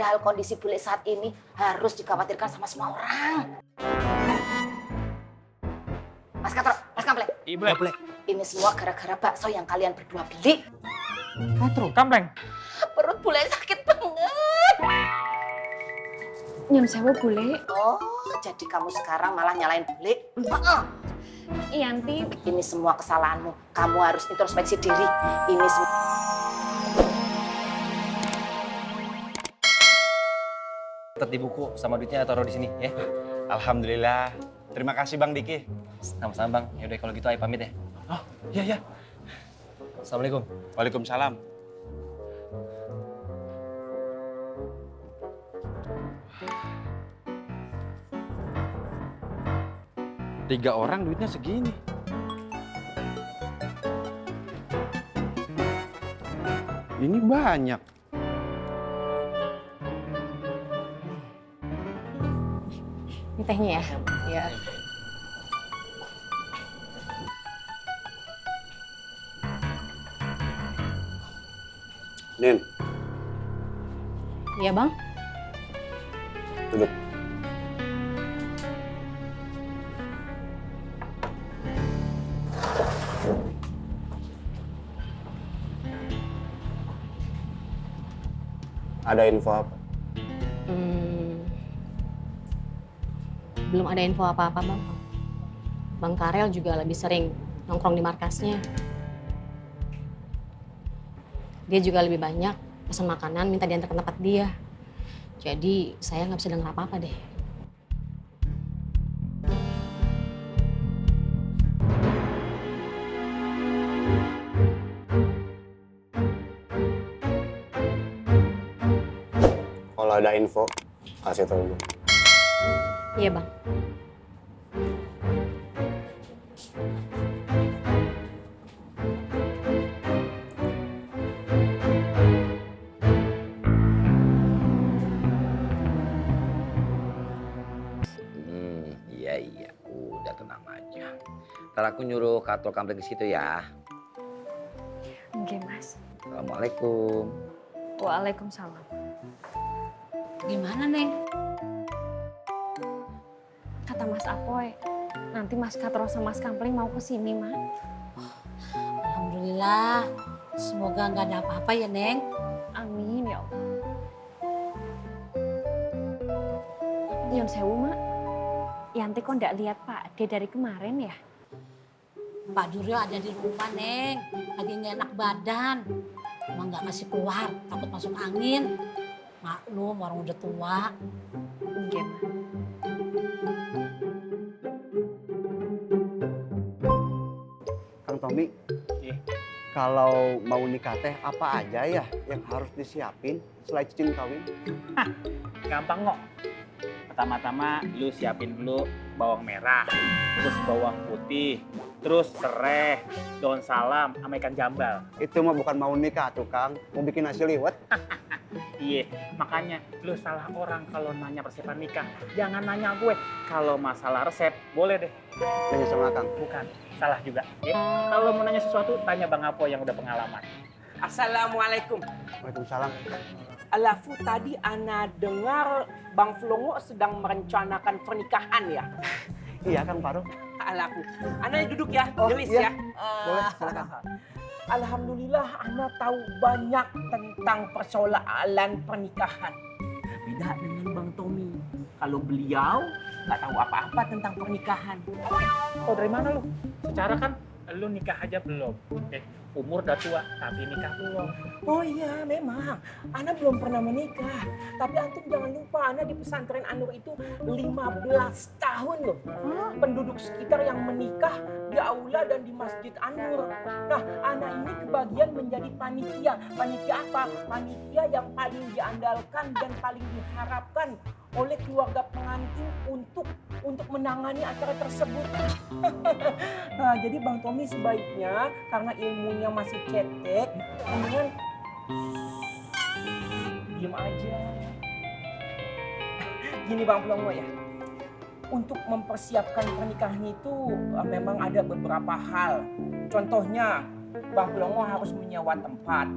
Padahal kondisi bule saat ini harus dikhawatirkan sama semua orang. Mas Katro, Mas Kampleng. Iya, boleh. Ini semua gara-gara bakso yang kalian berdua beli. Katro, Kampleng. Perut bule sakit banget. Nyun sewu bule. Oh, jadi kamu sekarang malah nyalain bule? Yanti. Ini semua kesalahanmu. Kamu harus introspeksi diri. Ini semua. Di buku sama duitnya taruh di sini ya. Alhamdulillah. Terima kasih Bang Diki. Sama-sama Bang. Ya udah kalau gitu Ai pamit ya. Oh, iya. Assalamualaikum. Waalaikumsalam. Tiga orang duitnya segini. Ini banyak. Ini tehnya ya. Iya. Nin, Iya bang. duduk. Ada info apa? Belum ada info apa-apa bang. Bang Karel juga lebih sering nongkrong di markasnya. Dia juga lebih banyak pesan makanan minta diantar ke tempat dia. Jadi saya nggak bisa dengar apa-apa deh. Kalau ada info, kasih tahu gue. Iya bang. Iya, udah tenang aja. Ntar aku nyuruh Katro Kampleng ke situ ya. Oke mas. Assalamualaikum. Waalaikumsalam. Gimana, Neng? Kata Mas Apoy, nanti Mas Katro sama Mas Kampleng mau ke sini, Mak. Alhamdulillah. Semoga nggak ada apa-apa ya, Neng. Amin ya Allah. Nyun sewu, Mak. Yanti kok ndak lihat Pak D dari kemarin ya? Pak Duryo ada di rumah, Neng. Lagi nggak enak badan. Emang nggak kasih keluar, takut masuk angin. Maklum, orang udah tua. Enggak, Mak. Kang Tommy, kalau mau nikah teh apa aja ya yang harus disiapin selain cincin kawin? Gampang kok. Pertama-tama lu siapin dulu bawang merah, terus bawang putih, terus serai, daun salam, sama ikan jambal. Itu mah bukan mau nikah tuh Kang, mau bikin nasi liwet. Iya, makanya lu salah orang kalau nanya persiapan nikah. Jangan nanya gue. Kalau masalah resep, boleh deh. Nanya sama Kang. Bukan, salah juga. Ya. Kalau mau nanya sesuatu, tanya Bang Apo yang udah pengalaman. Assalamualaikum. Waalaikumsalam. Alafu tadi ana dengar Bang Flongo sedang merencanakan pernikahan ya. Iya Kang Farouk. Alafu, ana duduk ya, Oh, gelis iya. ya. Boleh, silakan. Alhamdulillah ana tahu banyak tentang persoalan pernikahan. Beda dengan Bang Tommy. Kalau beliau nggak tahu apa-apa tentang pernikahan. Oh dari mana lu? Secara kan lu nikah aja belum. Umur udah tua, tapi nikah belum. Oh iya, memang. Ana belum pernah menikah. Tapi antum jangan lupa, Ana di pesantren Anur itu 15 tahun loh. Penduduk sekitar yang menikah di aula dan di masjid Anur. Nah, Ana ini kebagian menjadi panitia. Panitia apa? Panitia yang paling diandalkan dan paling diharapkan oleh keluarga pengantin untuk menangani acara tersebut. Nah, jadi Bang Tommy sebaiknya karena ilmunya masih cetek, mendingan diem aja. Gini Bang Plongo ya, untuk mempersiapkan pernikahan itu memang ada beberapa hal. Contohnya, Bang Plongo harus menyewa tempat,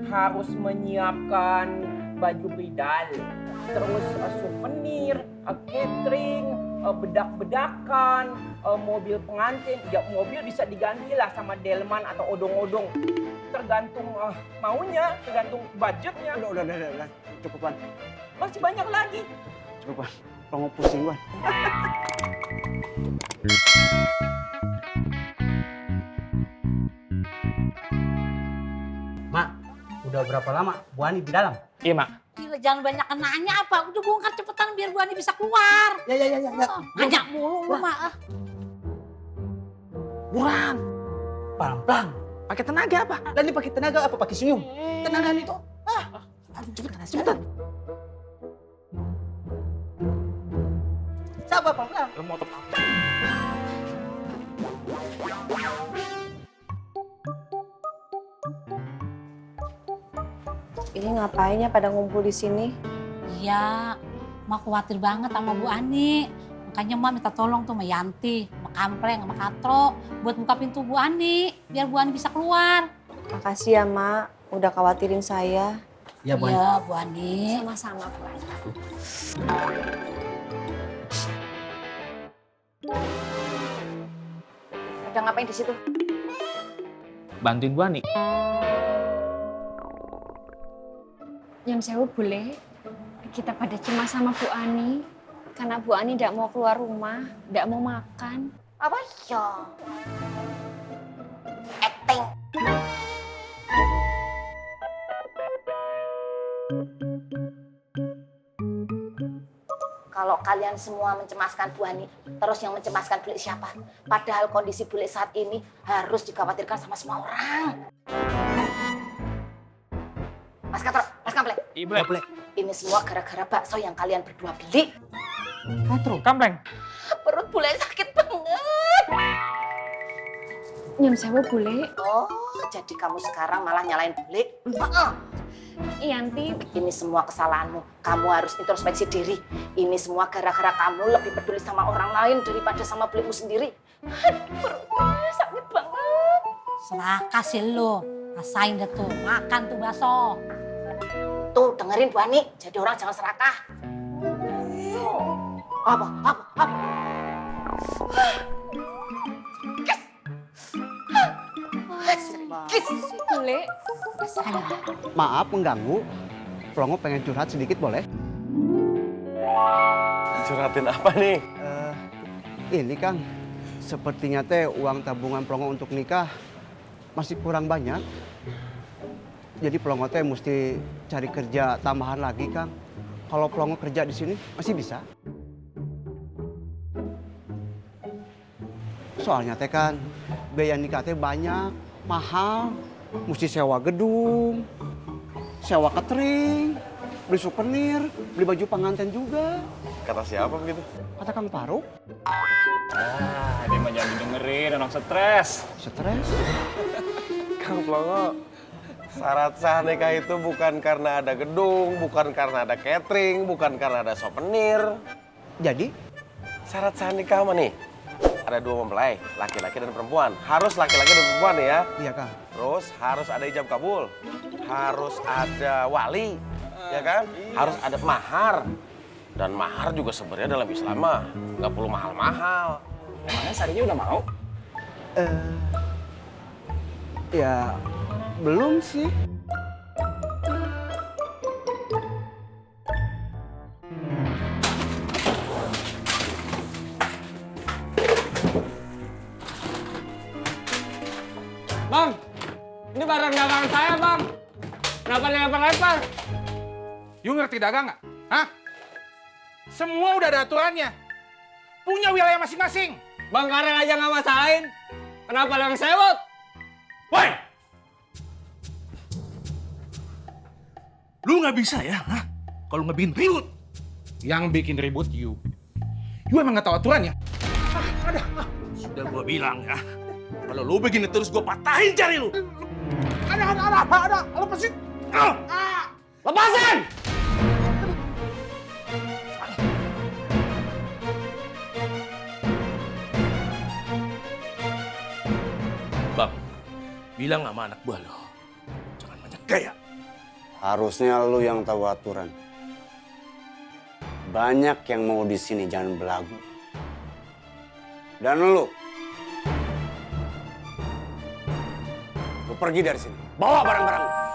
harus menyiapkan baju bridal, terus souvenir, catering, bedak-bedakan, mobil pengantin. Ya mobil bisa diganti lah sama delman atau odong-odong. Tergantung maunya, tergantung budgetnya. Udah. Cukup, Wan. Masih banyak lagi. Cukup, Wan. Plongo pusing, Wan. Mak, udah berapa lama Bu Ani di dalam? Iya, Mak. Gila, jangan banyak nanya apa. Udah bongkar cepetan biar Bu Ani bisa keluar. Ya. Ngajak mulu lu, Mak. Buruan. Pelan-pelan. Pakai tenaga apa? Dan ini pakai tenaga apa? Pakai senyum. Tenaga itu. Aduh, cepetan. Sabar, pelan-pelan. Lu mau tepat. Ini ngapain ya pada ngumpul di sini? Iya, Mak khawatir banget sama Bu Ani. Makanya Mak minta tolong tuh sama Yanti, sama Kampleng, sama Katro buat buka pintu Bu Ani, biar Bu Ani bisa keluar. Makasih ya, Mak. Udah khawatirin saya. Ya, Bu Ani. Iya, Bu Ani. Sama-sama, Bu Ani. Udah ngapain di situ? Bantuin Bu Ani. Yang sewu boleh kita pada cemas sama Bu Ani. Karena Bu Ani tidak mau keluar rumah, tidak mau makan. Apa ya? Acting. Kalau kalian semua mencemaskan Bu Ani, terus yang mencemaskan Bulik siapa? Padahal kondisi Bulik saat ini harus dikhawatirkan sama semua orang. Mas Katro, Mas Kampleng, Iya, boleh. ini semua gara-gara bakso yang kalian berdua beli. Katro, Kampleng. Perut Bulik sakit banget. Yang sewu boleh. Oh, jadi kamu sekarang malah nyalain Bulik? Yanti, Ini semua kesalahanmu. Kamu harus introspeksi diri. Ini semua gara-gara kamu lebih peduli sama orang lain daripada sama Bulikmu sendiri. Aduh, perutnya sakit banget. Serakah sih lu. Rasain deh tuh, makan tuh bakso. Tuh, dengerin Bu Ani. Jadi orang jangan serakah. Apa? Kis. boleh. Maaf mengganggu. Plongo pengen curhat sedikit boleh? Curhatin apa nih? Ini Kang, sepertinya teh uang tabungan Plongo untuk nikah masih kurang banyak. Jadi Plongo teh mesti cari kerja tambahan lagi Kang. Kalau Plongo kerja di sini masih bisa. Soalnya teh kan biaya nikah teh banyak, mahal. Mesti sewa gedung, sewa catering, beli souvenir, beli baju pengantin juga. Kata siapa begitu? Kata Kang Faruk. Dia mah jangan dengerin, orang stres. Stres? Kang Plongo, syarat sah nikah itu bukan karena ada gedung, bukan karena ada catering, bukan karena ada souvenir. Jadi? Syarat sah nikah mah nih, ada dua mempelai, laki-laki dan perempuan. Harus laki-laki dan perempuan ya. Iya Kang. Terus harus ada ijab kabul, harus ada wali, ya kan? Harus ada mahar. Dan mahar juga sebenarnya dalam Islam mah nggak perlu mahal-mahal. Emangnya Sarinya udah mau? Ya belum sih. Bang, ini barang dagangan saya, Bang. Kenapa dilempar-lempar? You ngerti dagang nggak? Hah? Semua udah ada aturannya. Punya wilayah masing-masing. Bang Kareng aja nggak masalahin. Kenapa lo yang sewot? Woi! Lu nggak bisa ya, hah? Kalau ngebikin ribut. Yang bikin ribut you. You emang nggak tahu aturannya. Sudah gua bilang ya. Kalau lu begini terus gua patahin jari lu. Ada. Lepasin. Lepasin! Bang, bilang sama anak buah lo. Jangan banyak gaya. Harusnya lu yang tahu aturan. Banyak yang mau di sini, jangan belagu. Dan lu pergi dari sini. Bawa barang-barang.